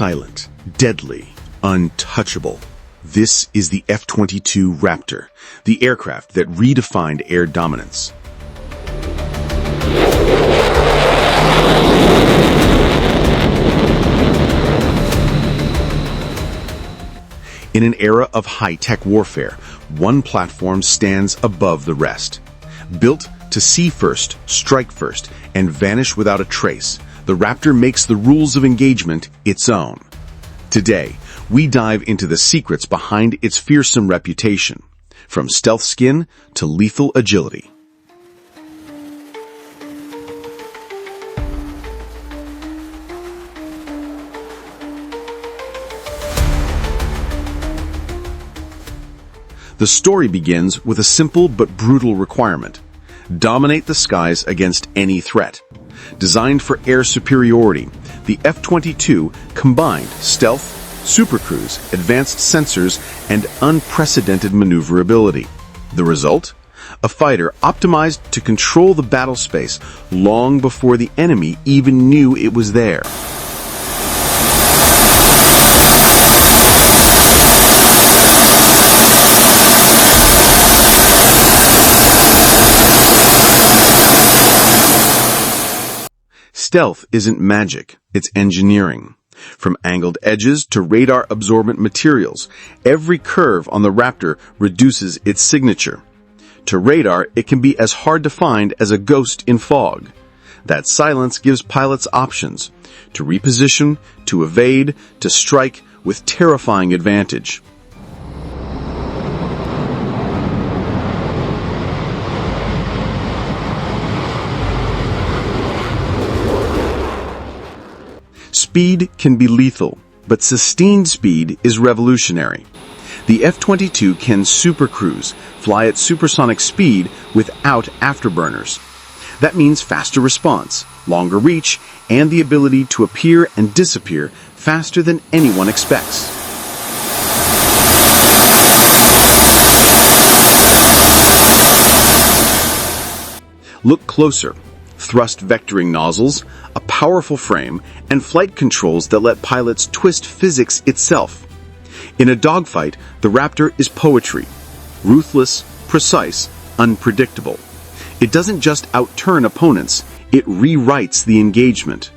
Silent, deadly, untouchable. This is the F-22 Raptor, the aircraft that redefined air dominance. In an era of high-tech warfare, one platform stands above the rest. Built to see first, strike first, and vanish without a trace, the Raptor makes the rules of engagement its own. Today, we dive into the secrets behind its fearsome reputation, from stealth skin to lethal agility. The story begins with a simple but brutal requirement: dominate the skies against any threat. Designed for air superiority, the F-22 combined stealth, supercruise, advanced sensors, and unprecedented maneuverability. The result? A fighter optimized to control the battle space long before the enemy even knew it was there. Stealth isn't magic, it's engineering. From angled edges to radar-absorbent materials, every curve on the Raptor reduces its signature. To radar, it can be as hard to find as a ghost in fog. That silence gives pilots options: to reposition, to evade, to strike with terrifying advantage. Speed can be lethal, but sustained speed is revolutionary. The F-22 can supercruise, fly at supersonic speed without afterburners. That means faster response, longer reach, and the ability to appear and disappear faster than anyone expects. Look closer. Thrust vectoring nozzles, a powerful frame, and flight controls that let pilots twist physics itself. In a dogfight, the Raptor is poetry. Ruthless, precise, unpredictable. It doesn't just outturn opponents, it rewrites the engagement.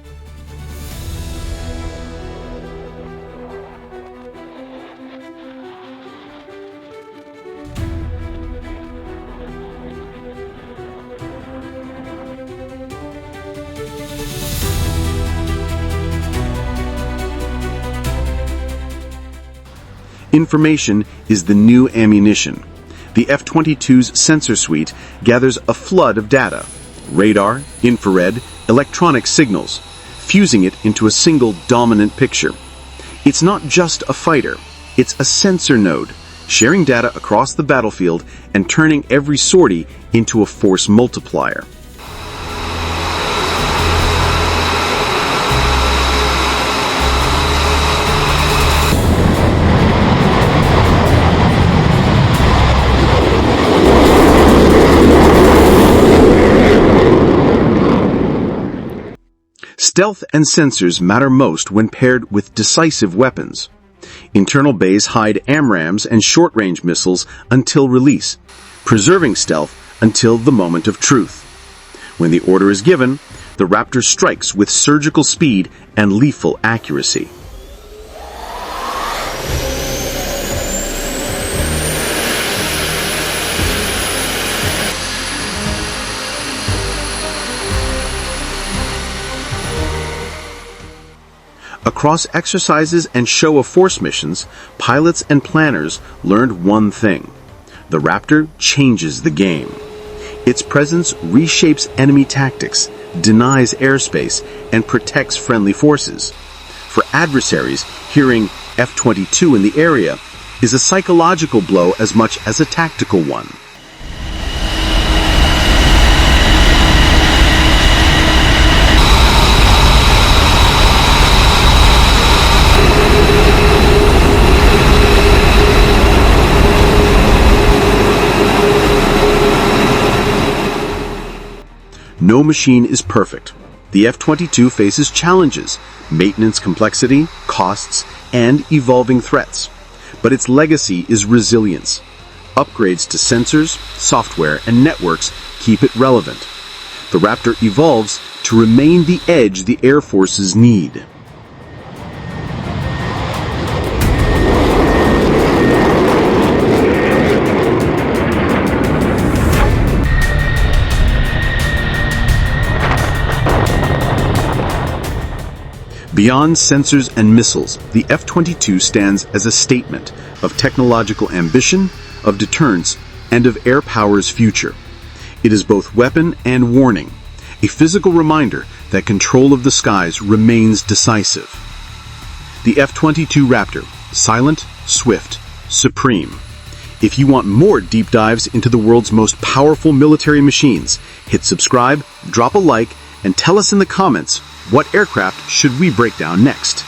Information is the new ammunition. The F-22's sensor suite gathers a flood of data: radar, infrared, electronic signals, fusing it into a single dominant picture. It's not just a fighter, it's a sensor node, sharing data across the battlefield and turning every sortie into a force multiplier. Stealth and sensors matter most when paired with decisive weapons. Internal bays hide AMRAAMs and short-range missiles until release, preserving stealth until the moment of truth. When the order is given, the Raptor strikes with surgical speed and lethal accuracy. Across exercises and show-of-force missions, pilots and planners learned one thing: the Raptor changes the game. Its presence reshapes enemy tactics, denies airspace, and protects friendly forces. For adversaries, hearing F-22 in the area is a psychological blow as much as a tactical one. No machine is perfect. The F-22 faces challenges, maintenance complexity, costs, and evolving threats. But its legacy is resilience. Upgrades to sensors, software, and networks keep it relevant. The Raptor evolves to remain the edge the Air Forces need. Beyond sensors and missiles, the F-22 stands as a statement of technological ambition, of deterrence, and of air power's future. It is both weapon and warning, a physical reminder that control of the skies remains decisive. The F-22 Raptor, silent, swift, supreme. If you want more deep dives into the world's most powerful military machines, hit subscribe, drop a like, and tell us in the comments, what aircraft should we break down next?